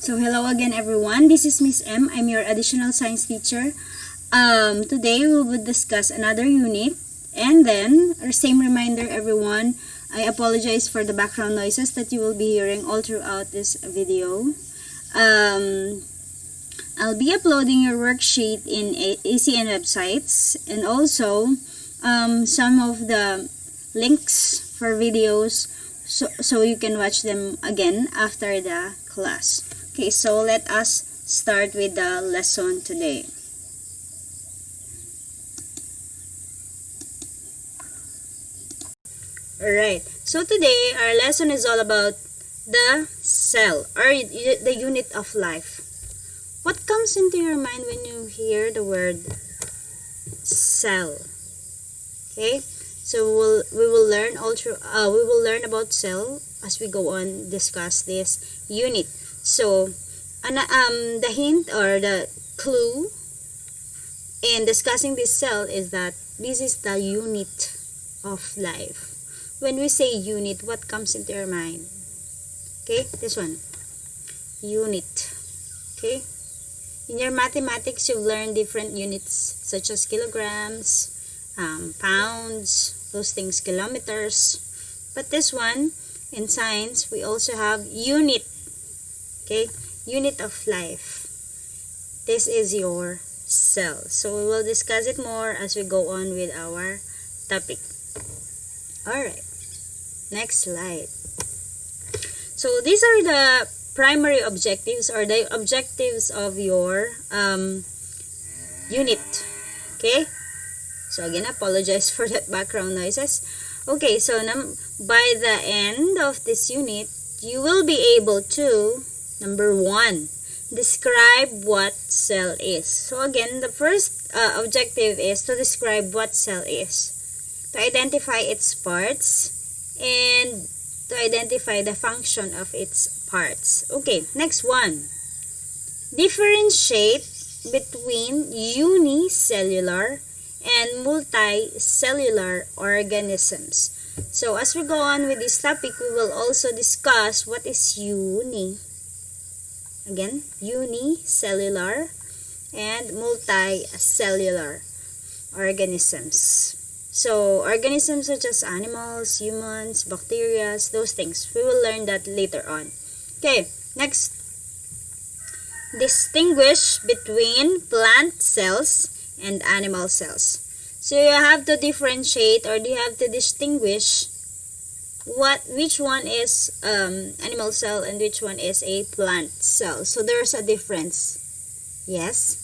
So hello again everyone, this is Miss M. I'm your additional science teacher. Today we will discuss another unit, and then same reminder everyone, I apologize for the background noises that you will be hearing all throughout this video. I'll be uploading your worksheet in ACN websites, and also some of the links for videos so you can watch them again after the class. Okay, so let us start with the lesson today. Alright, so today our lesson is all about the cell, or the unit of life. What comes into your mind when you hear the word cell? Okay, so we will learn about cell as we go on discuss this unit. So the hint or the clue in discussing this cell is that this is the unit of life. When we say unit, what comes into your mind? Okay, this one, unit. Okay, in your mathematics you've learned different units such as kilograms, pounds, those things, kilometers. But this one, in science, we also have unit. Okay, unit of life. This is your cell. So we will discuss it more as we go on with our topic. Alright, next slide. So these are the primary objectives, or the objectives of your unit. Okay, so again, apologize for that background noises. Okay, so by the end of this unit, you will be able to, number 1, describe what cell is. So again, the first objective is to describe what cell is, to identify its parts, and to identify the function of its parts. Okay, next one. Differentiate between unicellular and multicellular organisms. So as we go on with this topic, we will also discuss what is again, unicellular and multicellular organisms. So organisms such as animals, humans, bacteria, those things, we will learn that later on. Okay, next. Distinguish between plant cells and animal cells. So you have to differentiate, or you have to distinguish which one is animal cell and which one is a plant cell. So there's a difference. Yes,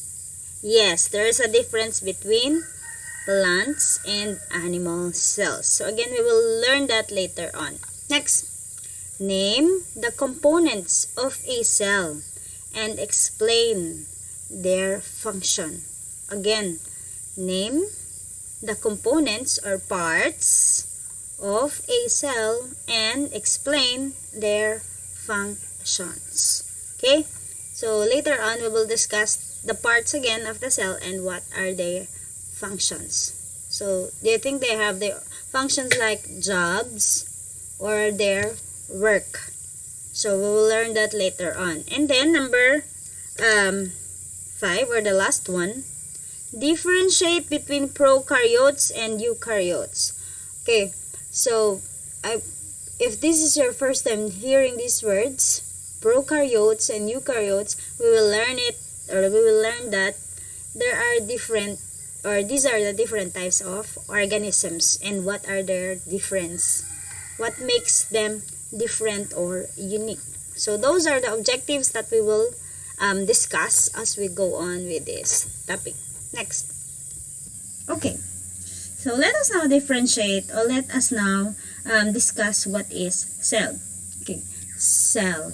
there is a difference between plants and animal cells. So again, we will learn that later on. Next, name the components of a cell and explain their function. Again, name the components or parts of a cell and explain their functions. Okay, so later on we will discuss the parts again of the cell and what are their functions. So do you think they have their functions like jobs or their work? So we will learn that later on. And then number 5, or the last one, differentiate between prokaryotes and eukaryotes. Okay, so if this is your first time hearing these words, prokaryotes and eukaryotes, we will learn it, or we will learn that there are different, or these are the different types of organisms, and what are their difference, what makes them different or unique. So those are the objectives that we will discuss as we go on with this topic. Next. Okay, so let us now differentiate, or let us now discuss what is cell. Okay, cell.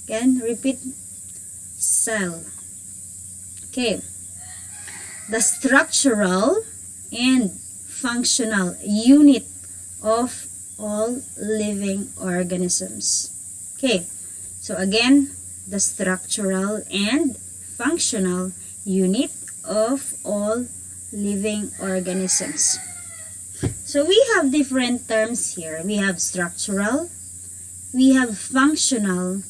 Again, repeat, cell. Okay, the structural and functional unit of all living organisms. Okay, so again, the structural and functional unit of all living organisms. So we have different terms here. We have structural, we have functional,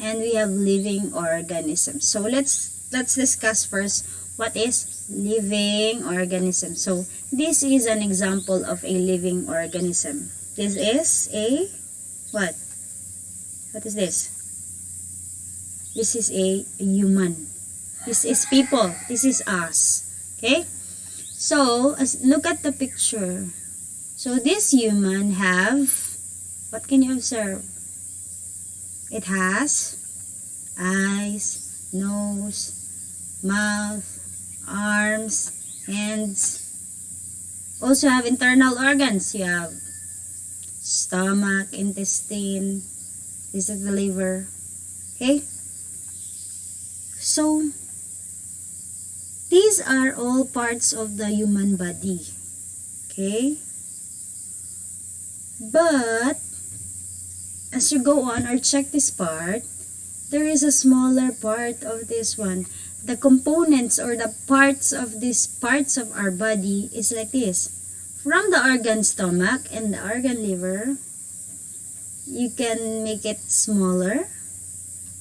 and we have living organisms. So let's discuss first what is living organism. So this is an example of a living organism. This is a what? What is this? This is a human. This is people. This is us. Okay? So, look at the picture. So, this human have, what can you observe? It has eyes, nose, mouth, arms, hands. Also have internal organs. You have stomach, intestine. This is the liver. Okay? So, these are all parts of the human body. Okay? But, as you go on or check this part, there is a smaller part of this one. The components or the parts of these parts of our body is like this. From the organ stomach and the organ liver, you can make it smaller.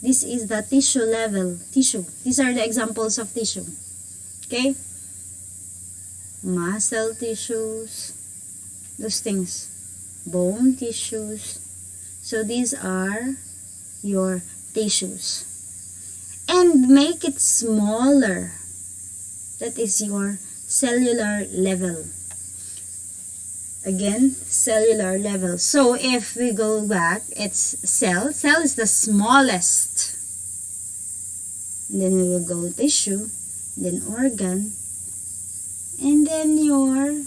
This is the tissue level. Tissue. These are the examples of tissue. Okay? Muscle tissues. Those things. Bone tissues. So these are your tissues. And make it smaller. That is your cellular level. Again, cellular level. So if we go back, it's cell. Cell is the smallest. And then we will go tissue, then organ, and then your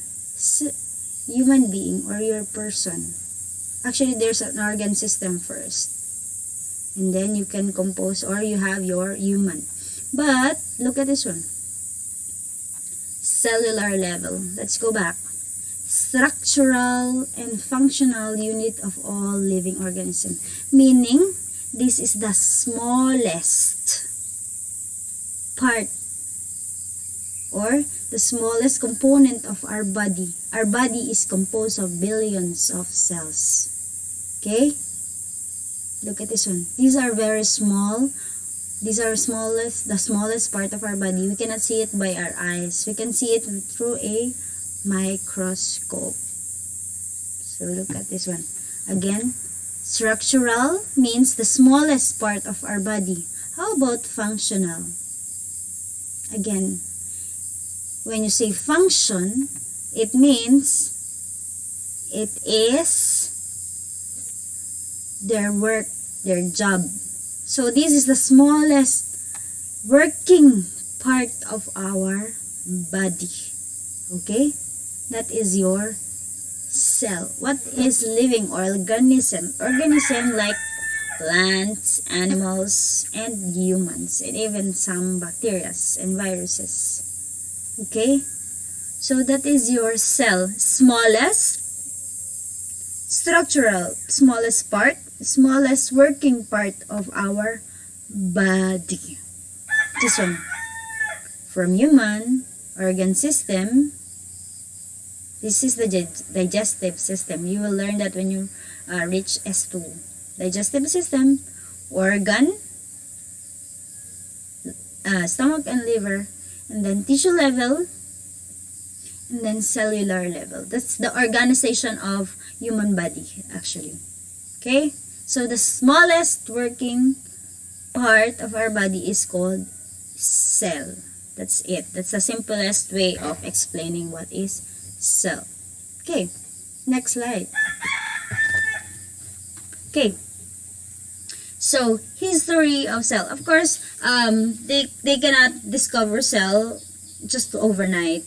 human being or your person. Actually, there's an organ system first. And then you can compose or you have your human. But, look at this one. Cellular level. Let's go back. Structural and functional unit of all living organisms. Meaning, this is the smallest part or the smallest component of our body. Our body is composed of billions of cells. Okay? Look at this one. These are very small. These are the smallest part of our body. We cannot see it by our eyes. We can see it through a microscope. So look at this one. Again, structural means the smallest part of our body. How about functional? Again, when you say function, it means it is their work, their job. So this is the smallest working part of our body. Okay? That is your cell. What is living organism? Organism like plants, animals, and humans, and even some bacteria and viruses. Okay? So that is your cell. Smallest, structural, smallest part, smallest working part of our body. This one. From human, organ system, this is the digestive system. You will learn that when you reach S2. Digestive system, organ, stomach and liver, and then tissue level, and then cellular level. That's the organization of human body, actually. Okay? So, the smallest working part of our body is called cell. That's it. That's the simplest way of explaining what is cell. Okay. Next slide. Okay. So, history of cell. Of course, they cannot discover cell just overnight.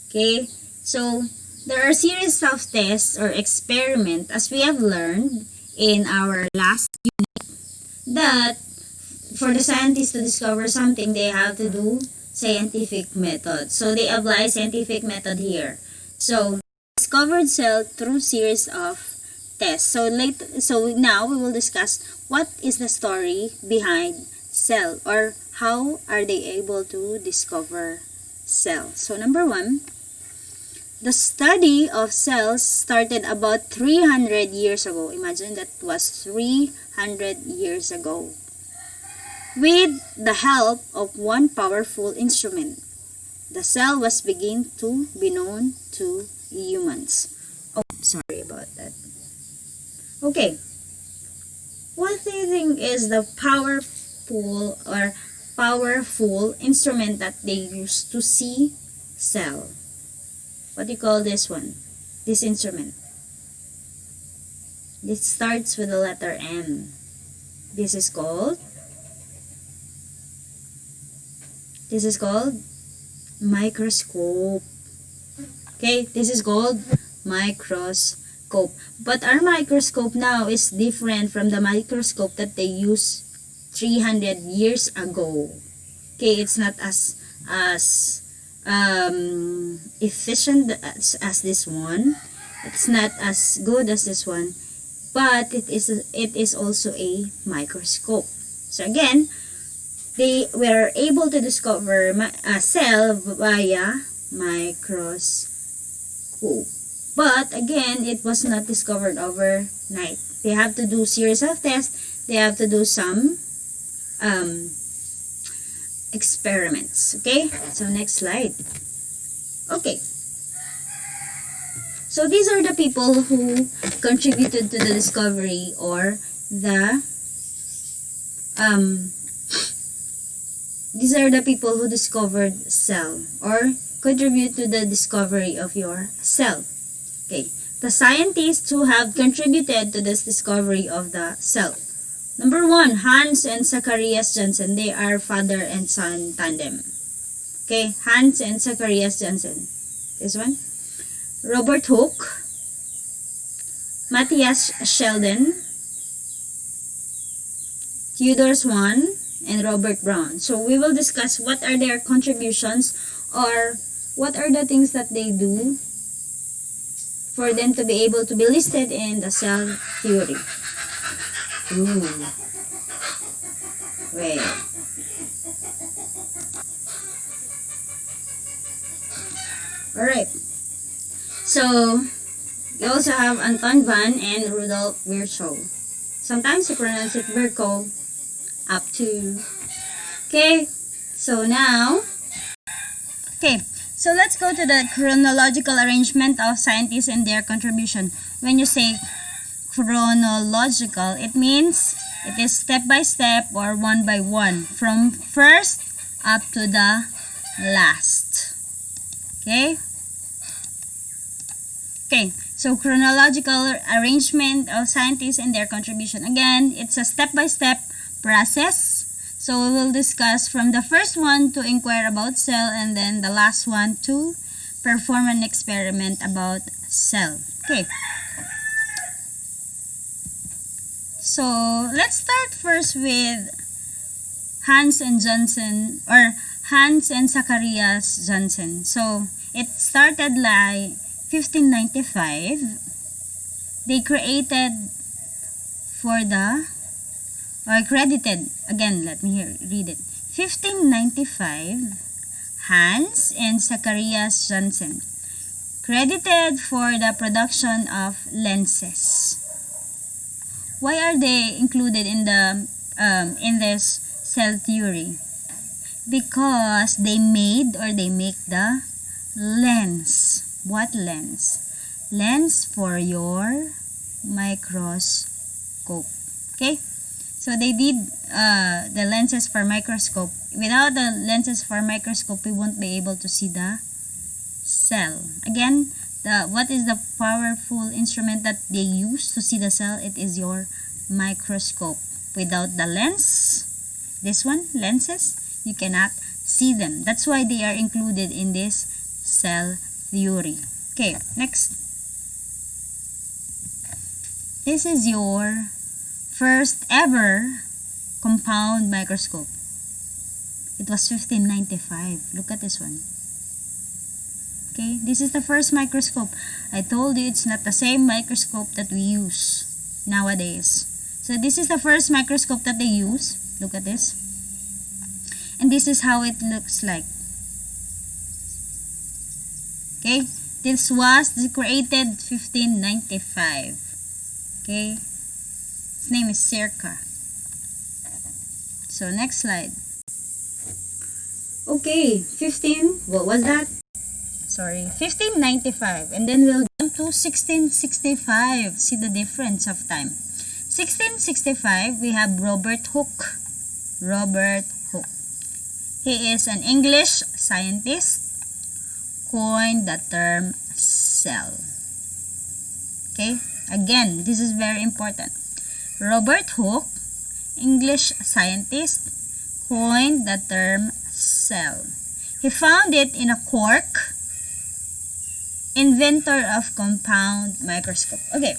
Okay? So, there are series of tests or experiment, as we have learned in our last unit, that for the scientists to discover something, they have to do scientific method. So, they apply scientific method here. So, discovered cell through series of tests. So, now we will discuss what is the story behind cell, or how are they able to discover cell. So, number one, the study of cells started about 300 years ago. Imagine that was 300 years ago. With the help of one powerful instrument, the cell was beginning to be known to humans. Oh, sorry about that. Okay. What do you think is the powerful instrument that they use to see cell? What do you call this one? This instrument. It starts with the letter M. This is called microscope. Okay, this is called microscope. But our microscope now is different from the microscope that they used 300 years ago. Okay, it's not as efficient as this one. It's not as good as this one, but it is also a microscope. So again, they were able to discover a cell via microscope. But again, it was not discovered overnight. They have to do series of tests. They have to do some experiments. Okay, so next slide. Okay, so these are the people who contributed to the discovery, or these are the people who discovered cell or contribute to the discovery of your cell. Okay, the scientists who have contributed to this discovery of the cell. Number 1, Hans and Zacharias Janssen. They are father and son tandem. Okay, Hans and Zacharias Janssen. This one. Robert Hooke, Matthias Sheldon, Theodore Swan, and Robert Brown. So we will discuss what are their contributions, or what are the things that they do for them to be able to be listed in the cell theory. Ooh. Wait. Alright. So, we also have Anton Van and Rudolf Virchow. Sometimes you pronounce it Virchow. Up to. Okay. So now. Okay. So let's go to the chronological arrangement of scientists and their contribution. When you say chronological, it means it is step by step or one by one, from first up to the last. Okay? Okay, so chronological arrangement of scientists and their contribution. Again, it's a step by step process. So we will discuss from the first one to inquire about cell, and then the last one to perform an experiment about cell. Okay. So let's start first with Hans and Janssen, or Hans and Zacharias Janssen. So it started like 1595. They created credited, again, let me read it. 1595, Hans and Zacharias Janssen credited for the production of lenses. Why are they included in the in this cell theory? Because they made, or they make, the lens. What lens? Lens for your microscope. Okay? So they did the lenses for microscope. Without the lenses for microscope, we won't be able to see the cell. Again, what is the powerful instrument that they use to see the cell? It is your microscope. Without the lens, this one, lenses, you cannot see them. That's why they are included in this cell theory. Okay, next. This is your first ever compound microscope. It was 1595. Look at this one. Okay, this is the first microscope. I told you it's not the same microscope that we use nowadays. So this is the first microscope that they use. Look at this. And this is how it looks like. Okay, this was created 1595. Okay, its name is Circa. So, next slide. Okay, 15, what was that? Sorry, 1595. And then we'll jump to 1665. See the difference of time. 1665, we have Robert Hooke. Robert Hooke. He is an English scientist, coined the term cell. Okay, again, this is very important. Robert Hooke, English scientist, coined the term cell. He found it in a cork, inventor of compound microscope. Okay.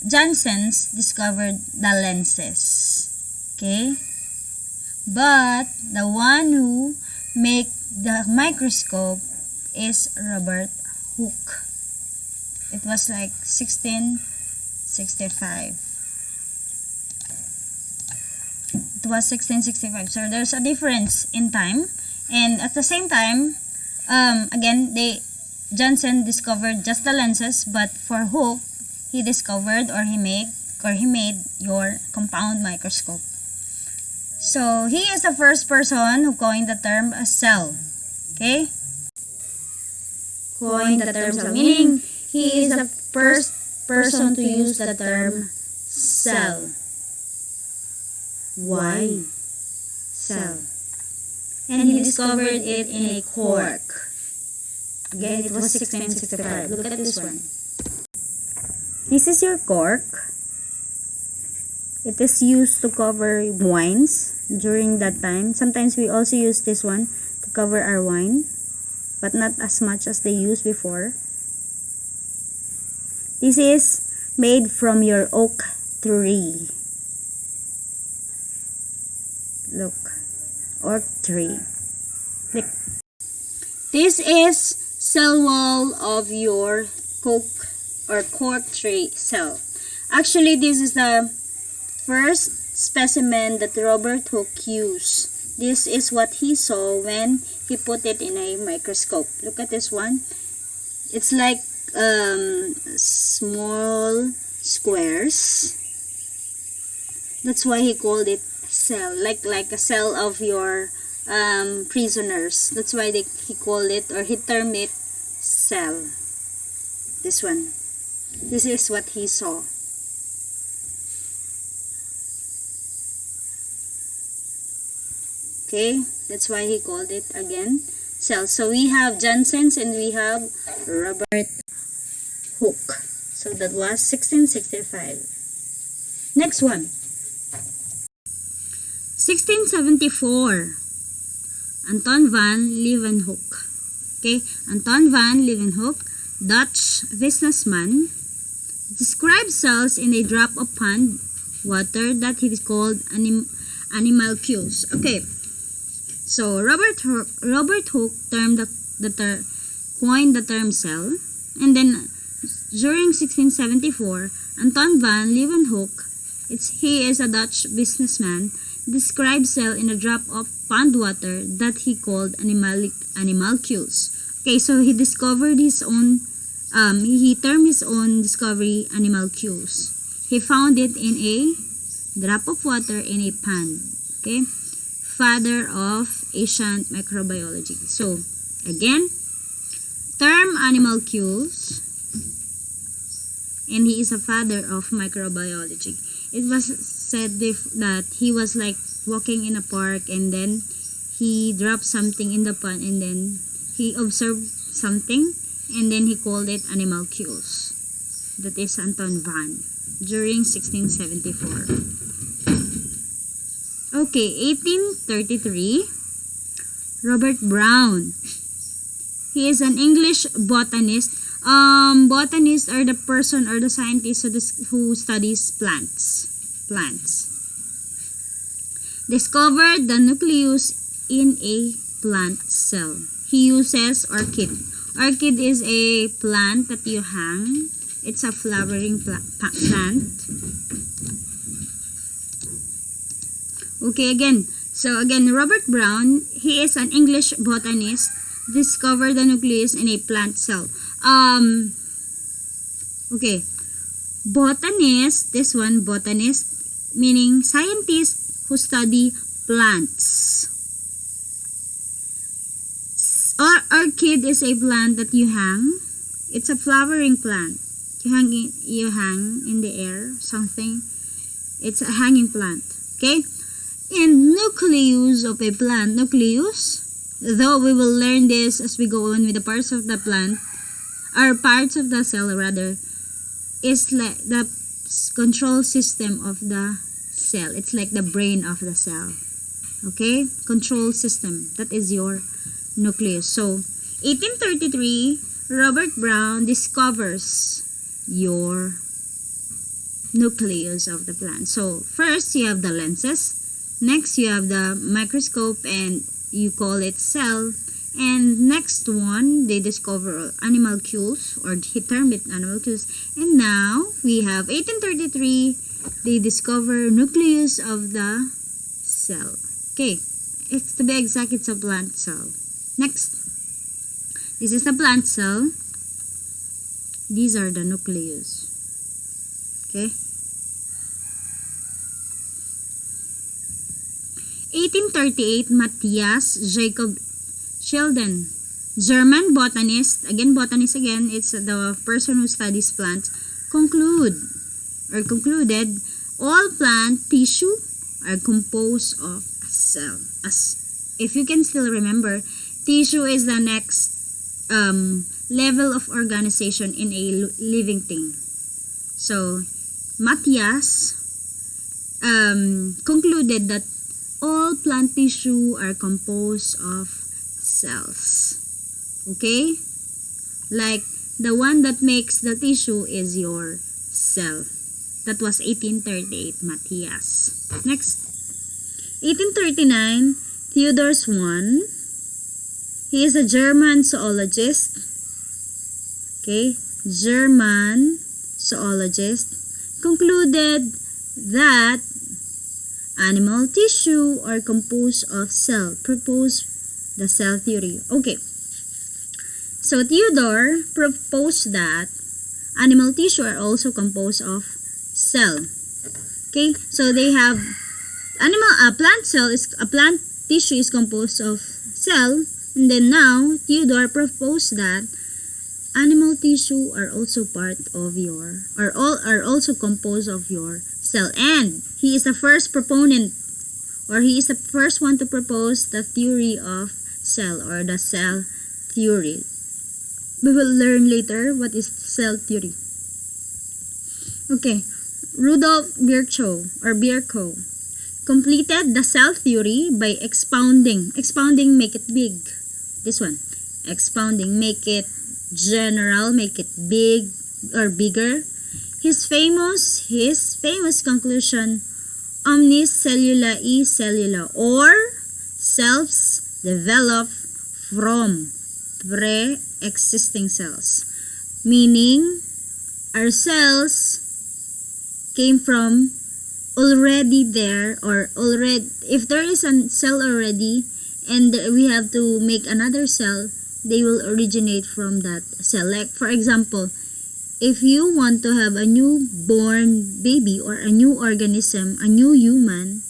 Jansen's discovered the lenses. Okay. But the one who make the microscope is Robert Hooke. It was like 1665. It was 1665. So there's a difference in time, and at the same time, again, Jansen discovered just the lenses, but for Hooke, he discovered or he made your compound microscope. So he is the first person who coined the term cell. Okay? Coined the term cell, meaning he is the first person to use the term cell. Why? Cell. And he discovered it in a cork. Again, it was 1665. Look at this one. This is your cork. It is used to cover wines during that time. Sometimes we also use this one to cover our wine, but not as much as they used before. This is made from your oak tree. Look, oak tree. Click. This is cell wall of your cork tree cell. Actually, this is the first specimen that Robert Hooke used. This is what he saw when he put it in a microscope. Look at this one. It's like small squares. That's why he called it cell, like a cell of your prisoners. That's why he called it, or he termed it, cell. This one. This is what he saw. Okay, that's why he called it again cell. So we have Jansen's and we have Robert Hooke. So that was 1665. Next one. 1674. Anton van Leeuwenhoek. Okay, Anton van Leeuwenhoek, Dutch businessman, described cells in a drop of pond water that he called animalcules. Okay. So Robert Hooke coined the term cell, and then during 1674, Anton van Leeuwenhoek, he is a Dutch businessman, described cell in a drop of pond water that he called animalcules. Okay, so he discovered his own, he termed his own discovery animalcules. He found it in a drop of water in a pond. Okay. Father of ancient microbiology. So, again, term animalcules, and he is a father of microbiology. It was said that he was like walking in a park, and then he dropped something in the pond, and then he observed something, and then he called it animalcules. That is Anton van during 1674. Okay, 1833, Robert Brown. He is an English botanist. Botanists are the person or the scientist who studies plants. Discovered the nucleus in a plant cell. He uses orchid. Orchid is a plant that you hang. It's a flowering plant. Okay, again. So again, Robert Brown, he is an English botanist, discovered the nucleus in a plant cell. Okay. Botanist, this one, botanist, meaning scientists who study plants. Orchid is a plant that you hang. It's a flowering plant. You hang in the air, something. It's a hanging plant. Okay? And nucleus of a plant. Nucleus, though we will learn this as we go on with the parts of the plant, or parts of the cell rather, is like the control system of the cell. It's like the brain of the cell. Okay? Control system. That is your nucleus. So, 1833, Robert Brown discovers your nucleus of the plant. So, first you have the lenses. Next, you have the microscope and you call it cell. And next one, they discover animalcules, or he termed it animalcules. And now, we have 1833, they discover nucleus of the cell. Okay, it's to be exact, it's a plant cell. Next, this is the plant cell. These are the nucleus. Okay. 1838, Matthias Jacob Schilden, German botanist, it's the person who studies plants, concluded all plant tissue are composed of a cell. As if you can still remember, tissue is the next level of organization in a living thing. So, Matthias concluded that all plant tissue are composed of cells. Okay? Like, the one that makes the tissue is your cell. That was 1838, Matthias. Next. 1839, Theodor Swan. He is a German zoologist. Okay? German zoologist. Concluded that animal tissue are composed of cell. Proposed the cell theory. Okay. So, Theodor proposed that animal tissue are also composed of cell. Okay? So, they have plant tissue is composed of cell, and then now Theodor proposed that animal tissue are also part of your, are also composed of your cell. And he is the first proponent, or he is the first one to propose the theory of cell, or the cell theory. We will learn later what is cell theory. Okay, Rudolf Virchow completed the cell theory by expounding, make it big. This one, expounding, make it general, make it big or bigger. His famous conclusion, omnis cellula e cellula, or cells develop from pre-existing cells, meaning our cells came from already there, or already, if there is a cell already and we have to make another cell, they will originate from that cell. Like, for example, if you want to have a newborn baby or a new organism, a new human,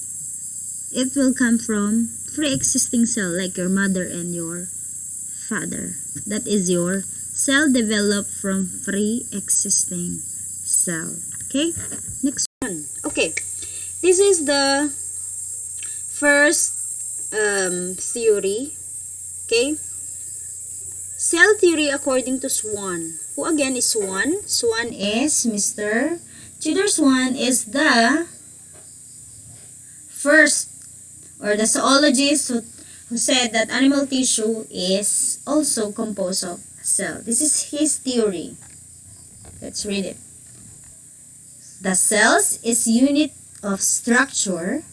it will come from pre-existing cell, like your mother and your father. That is your cell developed from pre-existing cell. Okay? Next one. Okay. This is the first theory. Okay? Cell theory according to Swan. Who again is Swan? Swan is Mr. Theodor Swan is the first, or the zoologist who said that animal tissue is also composed of cell. This is his theory. Let's read it. The cells is unit of structure,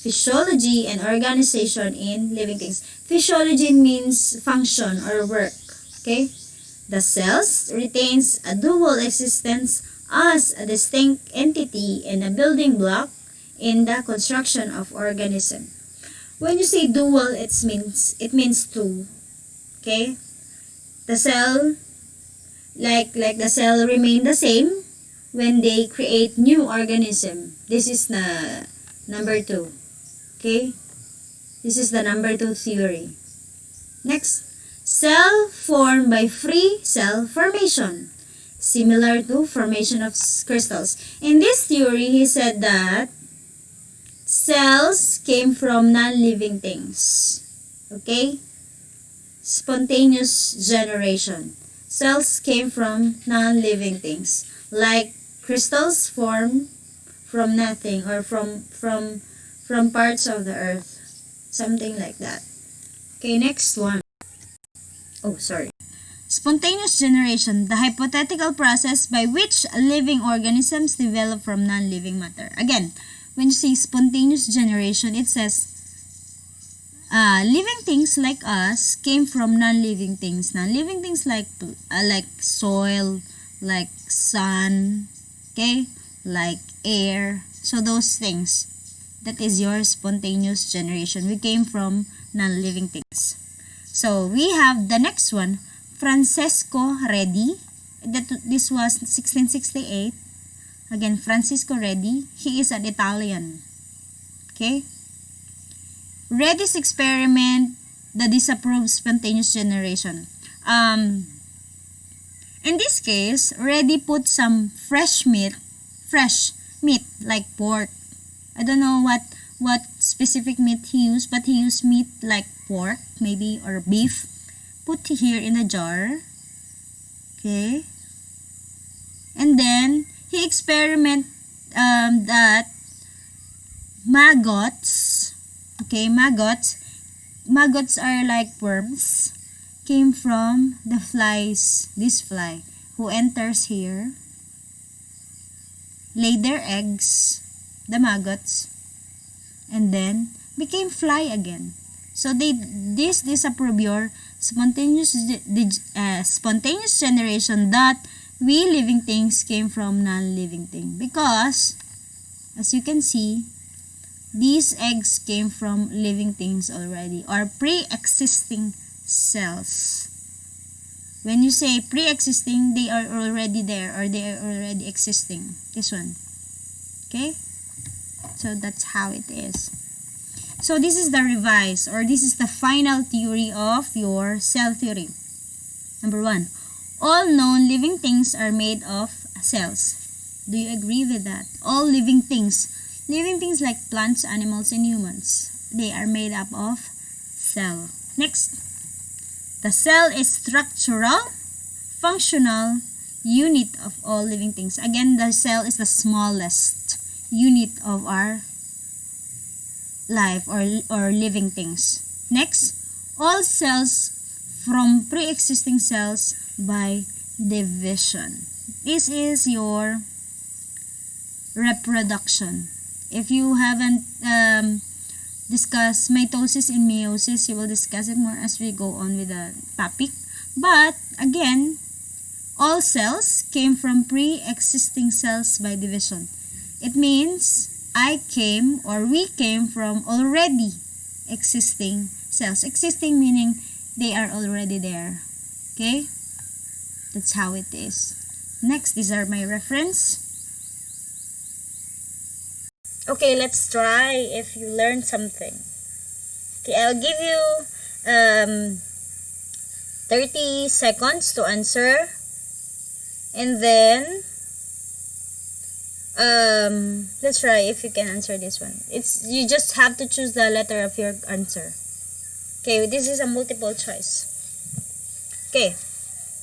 physiology, and organization in living things. Physiology means function or work. Okay? The cells retains a dual existence as a distinct entity and a building block in the construction of organism. When you say dual, it means two. Okay? The cell, like the cell remain the same, when they create new organism. This is the number 2. Okay? This is the number 2 theory. Next, cell formed by free cell formation, similar to formation of crystals. In this theory, he said that cells came from non-living things. Okay? Spontaneous generation. Cells came from non-living things, like crystals formed from nothing, or from parts of the earth, something like that. Okay, next one. Oh, sorry. Spontaneous generation, the hypothetical process by which living organisms develop from non-living matter. Again, when you say spontaneous generation, it says living things like us came from non-living things. Non-living things like soil, like sun, okay, like air. So those things, that is your spontaneous generation. We came from non-living things. So we have the next one, Francesco Redi. This was 1668. Again, Francisco Redi. He is an Italian. Okay? Redi's experiment, the disapproved spontaneous generation. In this case, Redi put some fresh meat like pork. I don't know what specific meat he used, but he used meat like pork, maybe, or beef. Put here in a jar. Okay. And then, he experiment that maggots, okay, maggots are like worms, came from the flies, this fly, who enters here, laid their eggs, the maggots, and then became fly again. So this disapprove your spontaneous generation, that we living things came from non-living thing, because as you can see, these eggs came from living things already, or pre-existing cells. When you say pre-existing, they are already there, or they are already existing. This one. Okay? So that's how it is. So this is the revised, or this is the final theory of your cell theory. Number 1. All known living things are made of cells. Do you agree with that? All living things like plants, animals, and humans, they are made up of cell. Next, the cell is structural, functional unit of all living things. Again, the cell is the smallest unit of our life, or living things. Next, all cells from pre-existing cells by division. This is your reproduction. If you haven't discussed mitosis and meiosis, you will discuss it more as we go on with the topic. But again, all cells came from pre-existing cells by division. It means we came from already existing cells. Existing meaning they are already there. Okay? That's how it is. Next, these are my reference. Okay, let's try if you learned something. Okay, I'll give you 30 seconds to answer. And then, let's try if you can answer this one. You just have to choose the letter of your answer. Okay, this is a multiple choice. Okay.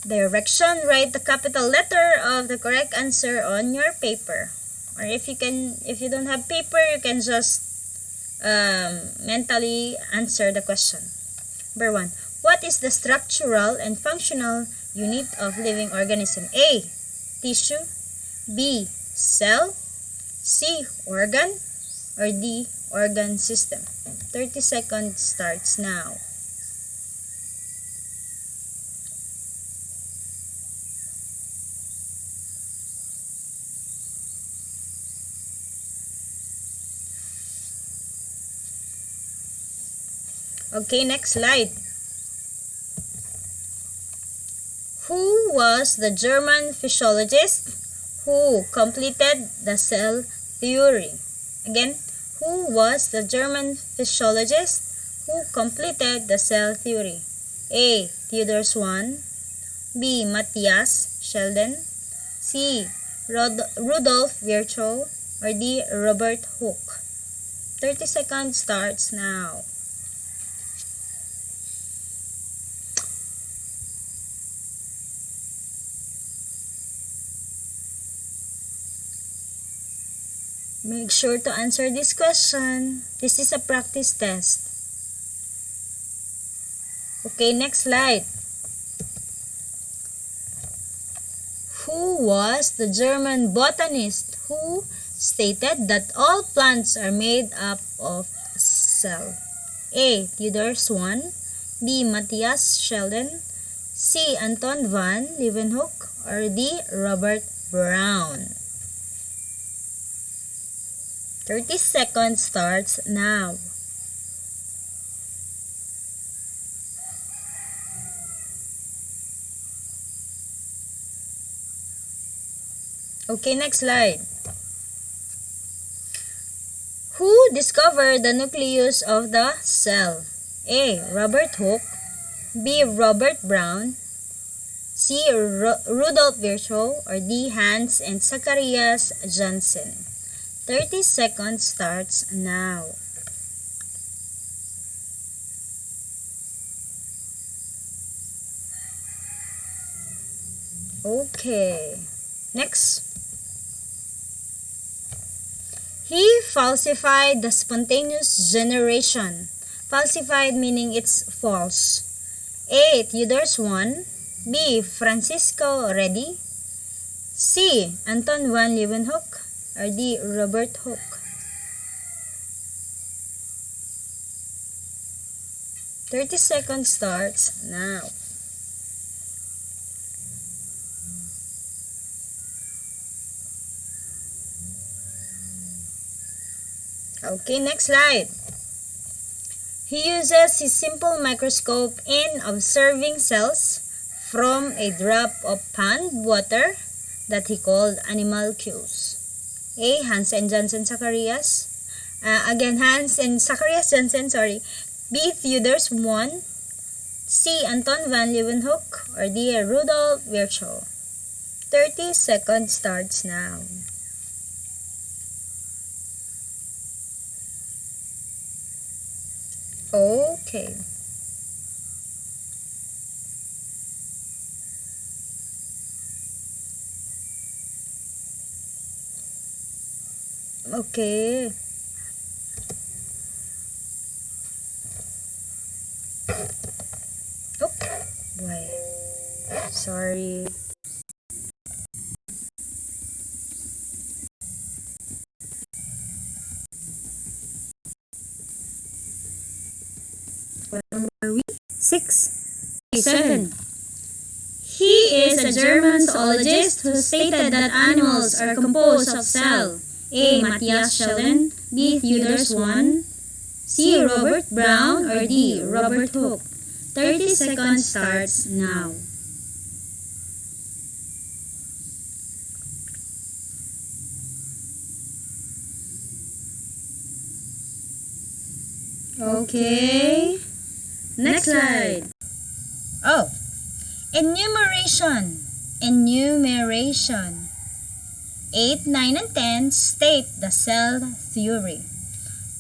Direction, write the capital letter of the correct answer on your paper. Or if you don't have paper, you can just mentally answer the question. Number 1. What is the structural and functional unit of living organism? A. Tissue. B. Cell. C. Organ. Or D. Organ system. 30 seconds starts now. Okay, next slide. Who was the German physiologist Who completed the cell theory? Again, who was the German physiologist who completed the cell theory? A. Theodor Schwann, B. Matthias Sheldon, C. Rudolf Virchow, or D. Robert Hooke. 30 seconds starts now. Make sure to answer this question. This is a practice test. Okay, next slide. Who was the German botanist who stated that all plants are made up of cell? A. Theodor Schwann, B. Matthias Sheldon, C. Anton van Leeuwenhoek, or D. Robert Brown. 30 seconds starts now. Okay, next slide. Who discovered the nucleus of the cell? A. Robert Hooke, B. Robert Brown, C. Rudolf Virchow, or D. Hans and Zacharias Janssen. 30 seconds starts now. Okay, next. He falsified the spontaneous generation. Falsified meaning it's false. A. Theodor Schwann, B. Francisco Redi, C. Anton van Leeuwenhoek, or D. Robert Hooke. 30 seconds starts now. Okay, next slide. He uses his simple microscope in observing cells from a drop of pond water that he called animalcules. A. Hans and Janssen Zacharias. Hans and Zacharias Janssen, sorry. B. Theodor Schwann. C. Anton van Leeuwenhoek, or D. Rudolf Virchow. 30 seconds starts now. Okay. Okay. Oh, boy. Sorry. Where were we? 6. 7. He is a German zoologist who stated that animals are composed of cells. A. Matthias Sheldon, B. Theodor Schwann, C. Robert Brown, or D. Robert Hooke. 30 seconds starts now. Okay. Next slide. Oh, enumeration. 8, 9, and 10 state the cell theory.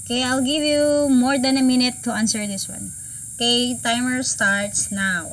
Okay, I'll give you more than a minute to answer this one. Okay, timer starts now.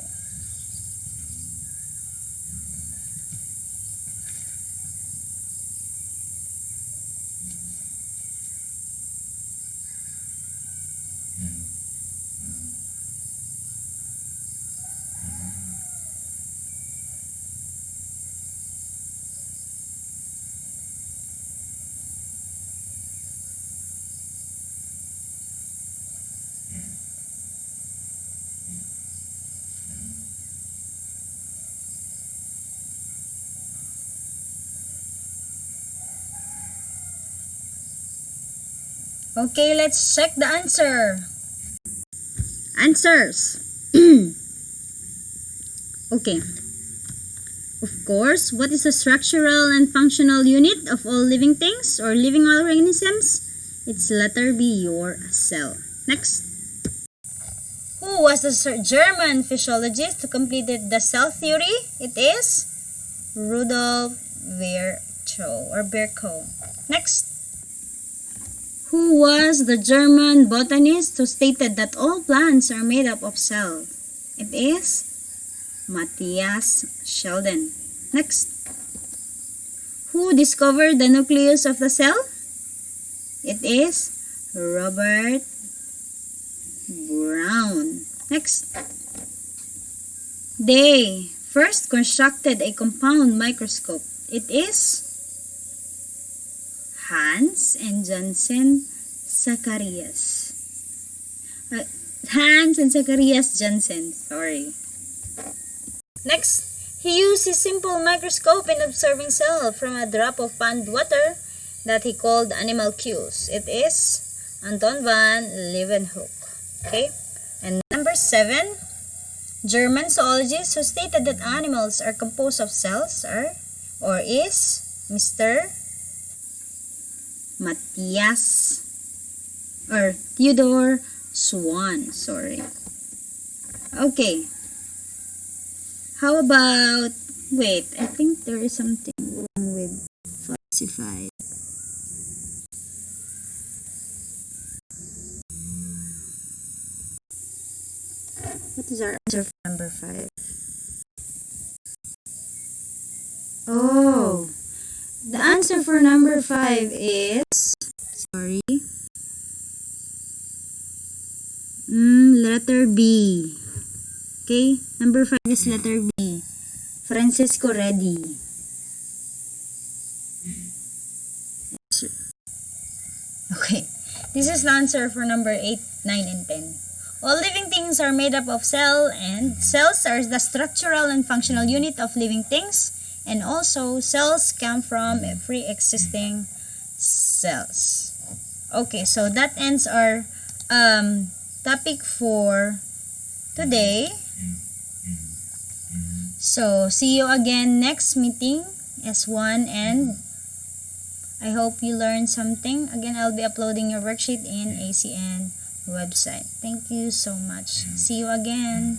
Okay, let's check the answer. Answers. Okay. Of course, what is the structural and functional unit of all living things or living organisms? It's letter B, your cell. Next. Who was the German physiologist who completed the cell theory? It is Rudolf Virchow. Next. Who was the German botanist who stated that all plants are made up of cells? It is Matthias Sheldon. Next. Who discovered the nucleus of the cell? It is Robert Brown. Next. They first constructed a compound microscope. It is Hans and Janssen Zacharias. Hans and Zacharias Janssen. Sorry. Next, he used his simple microscope in observing cells from a drop of pond water that he called animalcules. It is Anton van Leeuwenhoek. Okay? And number 7, German zoologist who stated that animals are composed of cells is Mr. Theodore Swan. Sorry. Okay. How about, wait, I think there is something wrong with falsified. What is our answer for number 5? Oh, the answer for number 5 is, sorry, letter B. Okay, number 5 is letter B. Francisco Reddy. Okay, this is the answer for number 8, 9, and 10. All living things are made up of cells, and cells are the structural and functional unit of living things, and also cells come from pre-existing cells. Okay, so that ends our topic for today. So, see you again next meeting, S1, and I hope you learned something. Again, I'll be uploading your worksheet in ACN website. Thank you so much. See you again.